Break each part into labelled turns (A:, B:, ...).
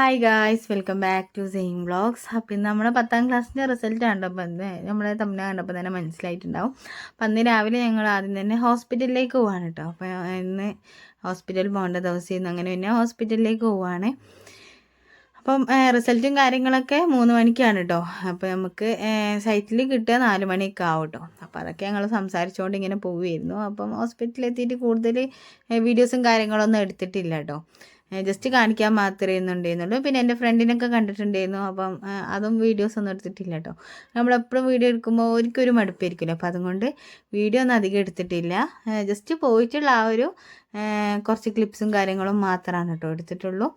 A: Hi guys, welcome back to same vlogs. അപ്പം ഇന്ന് നമ്മുടെ 10ാം ക്ലാസ്സിൻ്റെ റിസൾട്ട് കണ്ടപ്പോൾ നമ്മളെ തമ്മിൽ കണ്ടപ്പോൾ തന്നെ മനസ്സിലായിട്ടുണ്ടാവും. അപ്പം അന്ന് രാവിലെ ഞങ്ങൾ ആദ്യം തന്നെ ഹോസ്പിറ്റലിലേക്ക് പോവാണ് കേട്ടോ. അപ്പോൾ ഇന്ന് ഹോസ്പിറ്റലിൽ പോകേണ്ട ദിവസമായിരുന്നു. അങ്ങനെ പിന്നെ ഹോസ്പിറ്റലിലേക്ക് പോവാണ്. അപ്പം റിസൾട്ടും കാര്യങ്ങളൊക്കെ 3 മണിക്കാണ് കേട്ടോ. അപ്പോൾ നമുക്ക് സൈറ്റിൽ കിട്ടുക 4 മണിയൊക്കെ ആവും കേട്ടോ. അപ്പോൾ അതൊക്കെ ഞങ്ങൾ സംസാരിച്ചുകൊണ്ട് ഇങ്ങനെ പോവുമായിരുന്നു. അപ്പം ഹോസ്പിറ്റലിൽ എത്തിയിട്ട് കൂടുതൽ വീഡിയോസും കാര്യങ്ങളൊന്നും എടുത്തിട്ടില്ല കേട്ടോ. ജസ്റ്റ് കാണിക്കാൻ മാത്രമേ ഉണ്ടായിരുന്നുള്ളൂ. പിന്നെ എൻ്റെ ഫ്രണ്ടിനൊക്കെ കണ്ടിട്ടുണ്ടായിരുന്നു. അപ്പം അതും വീഡിയോസ് ഒന്നും എടുത്തിട്ടില്ല കേട്ടോ. നമ്മളെപ്പോഴും വീഡിയോ എടുക്കുമ്പോൾ ഒരിക്കലും മടുപ്പായിരിക്കില്ല. അപ്പോൾ അതുകൊണ്ട് വീഡിയോ ഒന്നും അധികം എടുത്തിട്ടില്ല. ജസ്റ്റ് പോയിട്ടുള്ള ആ ഒരു കുറച്ച് ക്ലിപ്സും കാര്യങ്ങളും മാത്രമാണ് കേട്ടോ എടുത്തിട്ടുള്ളൂ.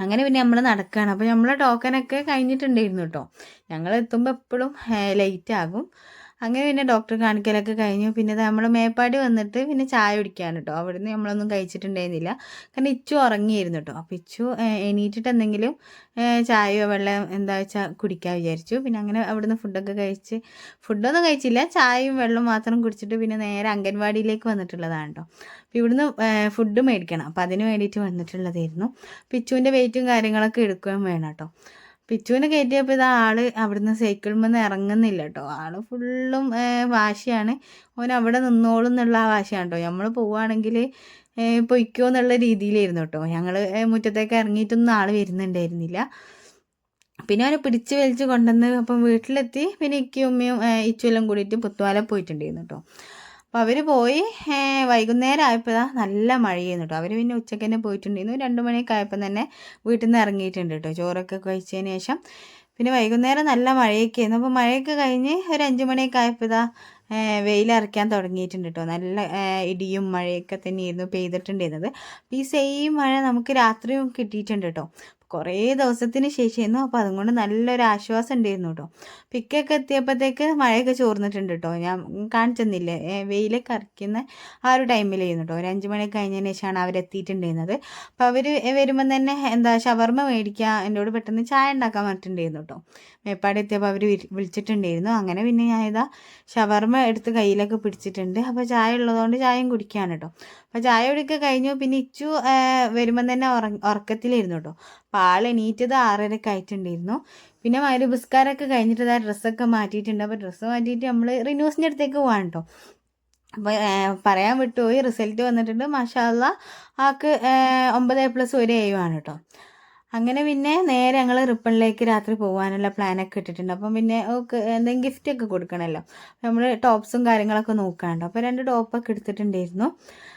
A: അങ്ങനെ പിന്നെ നമ്മൾ നടക്കുകയാണ്. അപ്പോൾ നമ്മളെ ടോക്കനൊക്കെ കഴിഞ്ഞിട്ടുണ്ടായിരുന്നു കേട്ടോ. ഞങ്ങൾ എത്തുമ്പോൾ എപ്പോഴും ലേറ്റ് ആകും. അങ്ങനെ പിന്നെ ഡോക്ടറെ കാണിക്കലൊക്കെ കഴിഞ്ഞു. പിന്നെ നമ്മൾ മേപ്പാടി വന്നിട്ട് പിന്നെ ചായ കുടിക്കാൻ കേട്ടോ. അവിടുന്ന് നമ്മളൊന്നും കഴിച്ചിട്ടുണ്ടായിരുന്നില്ല. കാരണം ഇച്ചു ഉറങ്ങിയിരുന്നു കേട്ടോ. അപ്പോൾ ഇച്ചു എണീറ്റിട്ട് എന്തെങ്കിലും ചായയോ വെള്ളം എന്താ വെച്ചാൽ കുടിക്കാൻ വിചാരിച്ചു. പിന്നെ അങ്ങനെ അവിടുന്ന് ഫുഡൊന്നും കഴിച്ചില്ല. ചായയും വെള്ളം മാത്രം കുടിച്ചിട്ട് പിന്നെ നേരെ അംഗൻവാടിയിലേക്ക് വന്നിട്ടുള്ളതാണ് കേട്ടോ. അപ്പോൾ ഇവിടുന്ന് ഫുഡ് മേടിക്കണം. അപ്പോൾ അതിന് വേണ്ടിയിട്ട് വന്നിട്ടുള്ളതായിരുന്നു. പിച്ചുവിൻ്റെ വെയിറ്റും കാര്യങ്ങളൊക്കെ എടുക്കുകയും വേണം കേട്ടോ. പിച്ചുവിനെ കയറ്റിയപ്പോൾ ഇതാ ആള് അവിടുന്ന് സൈക്കിളിൽ ഇറങ്ങുന്നില്ല കേട്ടോ. ആള് ഫുള്ളും വാശിയാണ്. ഓൻ അവിടെ നിന്നോളും എന്നുള്ള ആ വാശിയാണ് കേട്ടോ. നമ്മൾ പോവുകയാണെങ്കിൽ പൊയ്ക്കോ എന്നുള്ള രീതിയിലായിരുന്നു കേട്ടോ. ഞങ്ങൾ മുറ്റത്തേക്ക് ഇറങ്ങിയിട്ടൊന്നും ആൾ വരുന്നുണ്ടായിരുന്നില്ല. പിന്നെ അവനെ പിടിച്ച് വലിച്ച് കൊണ്ടുവന്ന് അപ്പം വീട്ടിലെത്തി. പിന്നെ ഇക്കും ഉമ്മയും ഇച്ചുവെല്ലാം കൂടിയിട്ട് പുത്തുവാല പോയിട്ടുണ്ടായിരുന്നു കേട്ടോ. അപ്പോൾ അവർ പോയി വൈകുന്നേരം ആയപ്പോൾ നല്ല മഴയായിരുന്നു കേട്ടോ. അവർ പിന്നെ ഉച്ചയ്ക്ക് തന്നെ പോയിട്ടുണ്ടായിരുന്നു. 2 മണിയൊക്കെ ആയപ്പോൾ തന്നെ വീട്ടിൽ നിന്ന് ഇറങ്ങിയിട്ടുണ്ട് കേട്ടോ, ചോറൊക്കെ കഴിച്ചതിന് ശേഷം. പിന്നെ വൈകുന്നേരം നല്ല മഴയൊക്കെ ആയിരുന്നു. അപ്പോൾ മഴയൊക്കെ കഴിഞ്ഞ് ഒരു 5 മണിയൊക്കെ ആയപ്പോൾ വെയിലറക്കാൻ തുടങ്ങിയിട്ടുണ്ട് കേട്ടോ. നല്ല ഇടിയും മഴയൊക്കെ തന്നെയായിരുന്നു പെയ്തിട്ടുണ്ടായിരുന്നത്. അപ്പോൾ ഈ സെയിം മഴ നമുക്ക് രാത്രിയും കിട്ടിയിട്ടുണ്ട് കേട്ടോ. കുറേ ദിവസത്തിന് ശേഷമായിരുന്നു. അപ്പോൾ അതുകൊണ്ട് നല്ലൊരു ആശ്വാസം ഉണ്ടായിരുന്നു കേട്ടോ. പിക്കൊക്കെ എത്തിയപ്പോഴത്തേക്ക് മഴയൊക്കെ ചോർന്നിട്ടുണ്ട് കേട്ടോ. ഞാൻ കാണിച്ചെന്നില്ലേ, വെയിലൊക്കെ അറക്കുന്ന ആ ഒരു ടൈമിലായിരുന്നു കേട്ടോ. ഒരു 5 മണിയൊക്കെ കഴിഞ്ഞതിന് ശേഷമാണ് അവരെത്തിയിട്ടുണ്ടായിരുന്നത്. അപ്പോൾ അവർ വരുമ്പം തന്നെ ഷവർമ്മ മേടിക്കുക, എന്നോട് പെട്ടെന്ന് ചായ ഉണ്ടാക്കാൻ പറഞ്ഞിട്ടുണ്ടായിരുന്നു കേട്ടോ. മേപ്പാടി എത്തിയപ്പോൾ അവർ വിളിച്ചിട്ടുണ്ടായിരുന്നു. അങ്ങനെ പിന്നെ ഞാൻ ഷവർമ്മ എടുത്ത് കയ്യിലൊക്കെ പിടിച്ചിട്ടുണ്ട്. അപ്പോൾ ചായ ഉള്ളതുകൊണ്ട് ചായയും കുടിക്കുകയാണ് കേട്ടോ. അപ്പോൾ ചായ കുടിയൊക്കെ കഴിഞ്ഞു. പിന്നെ ഇച്ചു വരുമ്പം തന്നെ ഉറക്കത്തിലായിരുന്നു കേട്ടോ. അപ്പോൾ ആൾ എണീറ്റത് 6:30 ആയിട്ടുണ്ടായിരുന്നു. പിന്നെ മഗ്‌രിബ് കഴിഞ്ഞിട്ട് ഡ്രസ്സൊക്കെ മാറ്റിയിട്ടുണ്ട്. അപ്പോൾ ഡ്രസ്സ് മാറ്റിയിട്ട് നമ്മൾ റിനൂസിൻ്റെ അടുത്തേക്ക് പോകാൻ കേട്ടോ. അപ്പോൾ പറയാൻ വിട്ടുപോയി, റിസൾട്ട് വന്നിട്ടുണ്ട്. മാഷാ അല്ലാ, ആൾക്ക് 9A+ 1 A ആണ് കേട്ടോ. അങ്ങനെ പിന്നെ നേരെ ഞങ്ങൾ റിപ്പണിലേക്ക് രാത്രി പോകാനുള്ള പ്ലാനൊക്കെ ഇട്ടിട്ടുണ്ട്. അപ്പം പിന്നെ എന്തെങ്കിലും ഗിഫ്റ്റൊക്കെ കൊടുക്കണമല്ലോ. നമ്മൾ ടോപ്സും കാര്യങ്ങളൊക്കെ നോക്കാനുണ്ട്. അപ്പോൾ 2 ടോപ്പൊക്കെ എടുത്തിട്ടുണ്ടായിരുന്നു.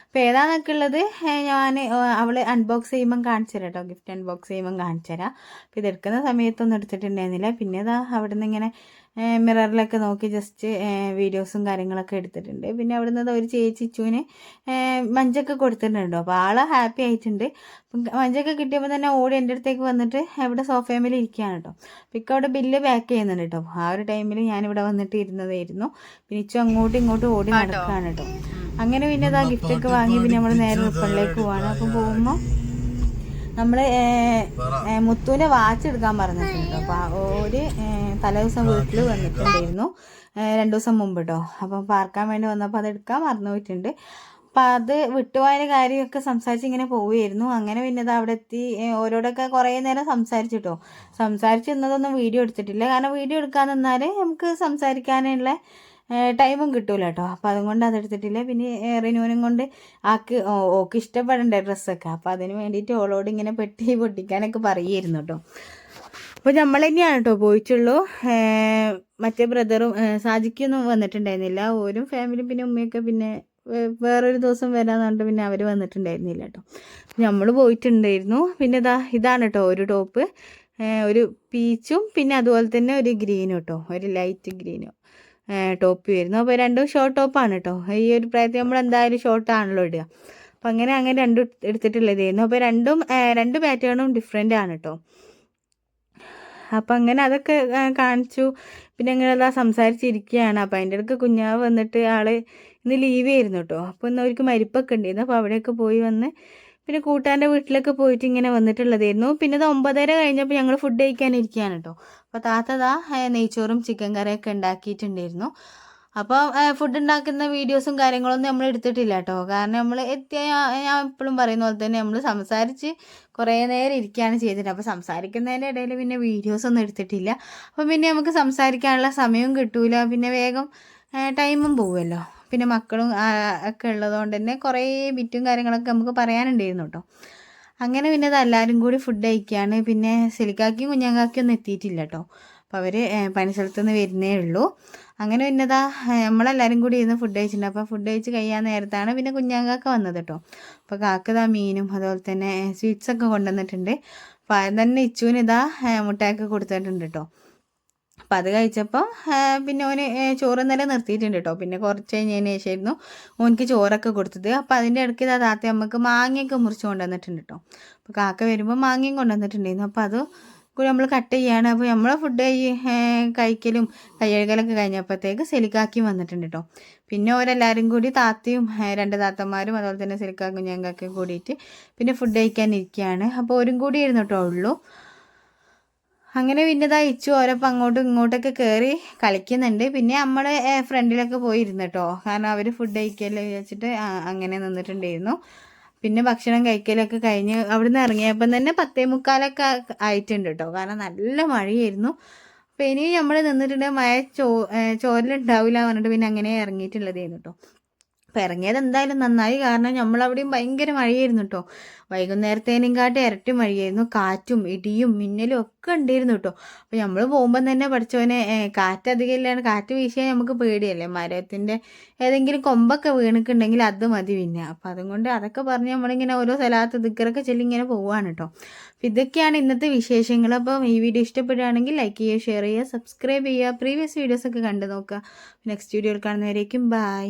A: അപ്പോൾ ഏതാണെന്നൊക്കെ ഉള്ളത് ഞാൻ അവൾ അൺബോക്സ് ചെയ്യുമ്പം കാണിച്ചു തരാം കേട്ടോ. ഗിഫ്റ്റ് അൺബോക്സ് ചെയ്യുമ്പം കാണിച്ചു തരാം. അപ്പോൾ ഇതെടുക്കുന്ന സമയത്തൊന്നും എടുത്തിട്ടുണ്ടായിരുന്നില്ല. പിന്നെ അവിടെ നിന്ന് ഇങ്ങനെ മിററിലൊക്കെ നോക്കി ജസ്റ്റ് വീഡിയോസും കാര്യങ്ങളൊക്കെ എടുത്തിട്ടുണ്ട്. പിന്നെ അവിടെ നിന്ന് ഒരു ചേച്ചി ഇച്ചുവിന് മഞ്ചൊക്കെ കൊടുത്തിട്ടുണ്ടോ. അപ്പോൾ ആൾ ഹാപ്പി ആയിട്ടുണ്ട്. അപ്പം മഞ്ചൊക്കെ കിട്ടിയപ്പോൾ തന്നെ ഓടി എൻ്റെ അടുത്തേക്ക് വന്നിട്ട് ഇവിടെ സോഫയമേൽ ഇരിക്കുകയാണ് കേട്ടോ. അപ്പോൾ അവിടെ ബില്ല് പാക്ക് ചെയ്യുന്നുണ്ട് കേട്ടോ. ആ ഒരു ടൈമിൽ ഞാനിവിടെ വന്നിട്ട് ഇരുന്നതായിരുന്നു. പിന്നെ ഇച്ചു അങ്ങോട്ടും ഇങ്ങോട്ടും ഓടി നടക്കുകയാണ് കേട്ടോ. അങ്ങനെ പിന്നെ അതാ ഗിഫ്റ്റൊക്കെ വാങ്ങി പിന്നെ നമ്മൾ നേരെ റിപ്പണിലേക്ക് പോവാണ്. അപ്പം പോകുമ്പോൾ നമ്മൾ മുത്തുവിൻ്റെ വാച്ച് എടുക്കാൻ പറഞ്ഞിട്ടുണ്ട്. അപ്പോൾ ഒരു തലേദിവസം വീട്ടിൽ വന്നിട്ടുണ്ടായിരുന്നു 2 ദിവസം മുമ്പ് കേട്ടോ. അപ്പം പാർക്കാൻ വേണ്ടി വന്നപ്പോൾ അത് എടുക്കാൻ മറന്നു പോയിട്ടുണ്ട്. അപ്പം അത് വിട്ടുപോയ കാര്യമൊക്കെ സംസാരിച്ച് ഇങ്ങനെ പോവുമായിരുന്നു. അങ്ങനെ പിന്നെ അത് അവിടെ എത്തി ഓരോടൊക്കെ കുറേ നേരം സംസാരിച്ചിട്ടോ. സംസാരിച്ചിരുന്നതൊന്നും വീഡിയോ എടുത്തിട്ടില്ല. കാരണം വീഡിയോ എടുക്കാൻ നിന്നാൽ നമുക്ക് സംസാരിക്കാനുള്ള ടൈമും കിട്ടൂല കേട്ടോ. അപ്പോൾ അതുകൊണ്ട് അതെടുത്തിട്ടില്ല. പിന്നെ റിനുവിനും കൊണ്ട് ഓക്ക് ഇഷ്ടപ്പെടണ്ടേ ഡ്രസ്സൊക്കെ. അപ്പോൾ അതിന് വേണ്ടിയിട്ട് ഓളോട് ഇങ്ങനെ പെട്ടി പൊട്ടിക്കാനൊക്കെ പറയുമായിരുന്നു കേട്ടോ. അപ്പോൾ നമ്മൾ തന്നെയാണ് കേട്ടോ പോയിട്ടുള്ളൂ. മറ്റേ ബ്രദറും സാജിക്കൊന്നും വന്നിട്ടുണ്ടായിരുന്നില്ല. ഓരും ഫാമിലിയും പിന്നെ ഉമ്മയൊക്കെ പിന്നെ വേറൊരു ദിവസം വരാമെന്ന് പറഞ്ഞിട്ട് പിന്നെ അവർ വന്നിട്ടുണ്ടായിരുന്നില്ല കേട്ടോ. നമ്മൾ പോയിട്ടുണ്ടായിരുന്നു. പിന്നെ ഇതാണ് കേട്ടോ ഒരു ടോപ്പ്, ഒരു പീച്ചും പിന്നെ അതുപോലെ തന്നെ ഒരു ഗ്രീനും കേട്ടോ, ഒരു ലൈറ്റ് ഗ്രീനും ടോപ്പ് വരുന്നു. അപ്പോൾ 2 ഷോർട്ട് ടോപ്പാണ് കേട്ടോ. ഈ ഒരു പ്രായത്തിൽ നമ്മൾ എന്തായാലും ഷോർട്ടാണല്ലോ ഇടുക. അപ്പം അങ്ങനെ 2 എടുത്തിട്ടുള്ളതായിരുന്നു. അപ്പോൾ 2 പാറ്റേണും ഡിഫറെൻ്റ് ആണ് കേട്ടോ. അപ്പം അങ്ങനെ അതൊക്കെ കാണിച്ചു. പിന്നെ അങ്ങനെ സംസാരിച്ചിരിക്കുകയാണ്. അപ്പോൾ അതിൻ്റെ ഇടയ്ക്ക് കുഞ്ഞാവ് വന്നിട്ട് ആൾ ഇന്ന് ലീവ് ആയിരുന്നു കേട്ടോ. അപ്പോൾ ഇന്ന് അവർക്ക് മരിപ്പൊക്കെ ഉണ്ടായിരുന്നു. അപ്പോൾ അവിടെയൊക്കെ പോയി വന്ന് പിന്നെ കൂട്ടാൻ്റെ വീട്ടിലൊക്കെ പോയിട്ട് ഇങ്ങനെ വന്നിട്ടുള്ളതായിരുന്നു. പിന്നെ 9:30 കഴിഞ്ഞപ്പോൾ ഞങ്ങൾ ഫുഡ് കഴിക്കാനിരിക്കുകയാണ് കേട്ടോ. അപ്പോൾ താത്ത നെയ്ച്ചോറും ചിക്കൻ കറിയൊക്കെ ഉണ്ടാക്കിയിട്ടുണ്ടായിരുന്നു. അപ്പോൾ ഫുഡ് ഉണ്ടാക്കുന്ന വീഡിയോസും കാര്യങ്ങളൊന്നും നമ്മൾ എടുത്തിട്ടില്ല കേട്ടോ. കാരണം നമ്മൾ ഞാൻ എപ്പോഴും പറയുന്ന പോലെ തന്നെ നമ്മൾ സംസാരിച്ച് കുറേ നേരം ഇരിക്കുകയാണ് ചെയ്തിട്ട്. അപ്പോൾ സംസാരിക്കുന്നതിൻ്റെ ഇടയിൽ പിന്നെ വീഡിയോസൊന്നും എടുത്തിട്ടില്ല. അപ്പോൾ പിന്നെ നമുക്ക് സംസാരിക്കാനുള്ള സമയവും കിട്ടൂല, പിന്നെ വേഗം ടൈമും പോകുമല്ലോ. പിന്നെ മക്കളും ഒക്കെ ഉള്ളതുകൊണ്ട് തന്നെ കുറേ ബിറ്റും കാര്യങ്ങളൊക്കെ നമുക്ക് പറയാനുണ്ടായിരുന്നു കേട്ടോ. അങ്ങനെ പിന്നെ അത് എല്ലാവരും കൂടി ഫുഡ് കഴിക്കുകയാണ്. പിന്നെ സെലിക്കാക്കിയും കുഞ്ഞാക്കാക്കിയും ഒന്നും എത്തിയിട്ടില്ല കേട്ടോ. അപ്പോൾ അവർ പണി സ്ഥലത്തുനിന്ന് വരുന്നേ ഉള്ളൂ. അങ്ങനെ പിന്നെ നമ്മളെല്ലാവരും കൂടി ഇരുന്ന് ഫുഡ് കഴിച്ചിട്ടുണ്ട്. അപ്പോൾ ഫുഡ് കഴിച്ച് കഴിയാൻ നേരത്താണ് പിന്നെ കുഞ്ഞാങ്കാക്ക വന്നത് കേട്ടോ. അപ്പോൾ കാക്ക മീനും അതുപോലെ തന്നെ സ്വീറ്റ്സൊക്കെ കൊണ്ടുവന്നിട്ടുണ്ട്. അപ്പോൾ അത് തന്നെ ഇച്ചുവിന് മുട്ടയൊക്കെ കൊടുത്തിട്ടുണ്ട് കേട്ടോ. അപ്പം അത് കഴിച്ചപ്പോൾ പിന്നെ ഓന് ചോറ് ഇന്നലെ നിർത്തിയിട്ടുണ്ട് കേട്ടോ. പിന്നെ കുറച്ച് കഴിഞ്ഞതിന് ശേഷമായിരുന്നു ഓനിക്ക് ചോറൊക്കെ കൊടുത്തത്. അപ്പോൾ അതിൻ്റെ ഇടയ്ക്ക് താത്ത നമുക്ക് മാങ്ങയൊക്കെ മുറിച്ച് കൊണ്ടുവന്നിട്ടുണ്ട് കേട്ടോ. അപ്പോൾ കാക്ക വരുമ്പോൾ മാങ്ങയും കൊണ്ടുവന്നിട്ടുണ്ടായിരുന്നു. അപ്പോൾ അത് കൂടി നമ്മൾ കട്ട് ചെയ്യാണ്. അപ്പോൾ നമ്മൾ ഫുഡ് കഴിക്കലും കൈകഴുകലൊക്കെ കഴിഞ്ഞപ്പോഴത്തേക്ക് സെലിക്കാക്കി വന്നിട്ടുണ്ട് കേട്ടോ. പിന്നെ ഓരെല്ലാവരും കൂടി താത്തയും 2 താത്തമാരും അതുപോലെ തന്നെ സെലിക്കാക്കും ഞങ്ങൾക്ക് കൂടിയിട്ട് പിന്നെ ഫുഡ് കഴിക്കാനിരിക്കുകയാണ്. അപ്പോൾ ഓരും കൂടി ഇരുന്നു കേട്ടോ ഉള്ളൂ. അങ്ങനെ പിന്നെ ഇച്ചു ഓരോപ്പം അങ്ങോട്ടും ഇങ്ങോട്ടൊക്കെ കയറി കളിക്കുന്നുണ്ട്. പിന്നെ നമ്മൾ ഫ്രണ്ടിലൊക്കെ പോയി ഇരുന്നു കേട്ടോ. കാരണം അവർ ഫുഡ് കഴിക്കല് വെച്ചിട്ട് അങ്ങനെ നിന്നിട്ടുണ്ടായിരുന്നു. പിന്നെ ഭക്ഷണം കഴിക്കലൊക്കെ കഴിഞ്ഞ് അവിടുന്ന് ഇറങ്ങിയപ്പം തന്നെ 10:45 ആയിട്ടുണ്ട് കേട്ടോ. കാരണം നല്ല മഴയായിരുന്നു. അപ്പോൾ ഇനി നമ്മൾ നിന്നിട്ടുണ്ടെങ്കിൽ മഴ ചോരലുണ്ടാവില്ല പറഞ്ഞിട്ട് പിന്നെ അങ്ങനെ ഇറങ്ങിയിട്ടുള്ളതായിരുന്നു കേട്ടോ. അപ്പോൾ ഇറങ്ങിയത് എന്തായാലും നന്നായി. കാരണം നമ്മളവിടെയും ഭയങ്കര മഴയായിരുന്നു കേട്ടോ. വൈകുന്നേരത്തേനെക്കാട്ടും ഇരട്ടി മഴയായിരുന്നു. കാറ്റും ഇടിയും മിന്നലും ഒക്കെ ഉണ്ടായിരുന്നു കേട്ടോ. അപ്പോൾ നമ്മൾ പോകുമ്പം തന്നെ പഠിച്ചവനെ കാറ്റധികം ഇല്ലാണ്ട് കാറ്റ് വീശിയാൽ നമുക്ക് പേടിയല്ലേ. മരത്തിൻ്റെ ഏതെങ്കിലും കൊമ്പൊക്കെ വീണിട്ടുണ്ടെങ്കിൽ അത് മതി പിന്നെ. അപ്പോൾ അതുകൊണ്ട് അതൊക്കെ പറഞ്ഞ് നമ്മളിങ്ങനെ ഓരോ സ്ഥലത്ത് ദിക്കറൊക്കെ ചൊല്ലി ഇങ്ങനെ പോവുകയാണ് കേട്ടോ. അപ്പോൾ ഇതൊക്കെയാണ് ഇന്നത്തെ വിശേഷങ്ങൾ. അപ്പം ഈ വീഡിയോ ഇഷ്ടപ്പെടുകയാണെങ്കിൽ ലൈക്ക് ചെയ്യുക, ഷെയർ ചെയ്യുക, സബ്സ്ക്രൈബ് ചെയ്യുക, പ്രീവിയസ് വീഡിയോസൊക്കെ കണ്ടു നോക്കുക. നെക്സ്റ്റ് വീഡിയോയിൽ കാണുന്നവരേക്കും ബൈ.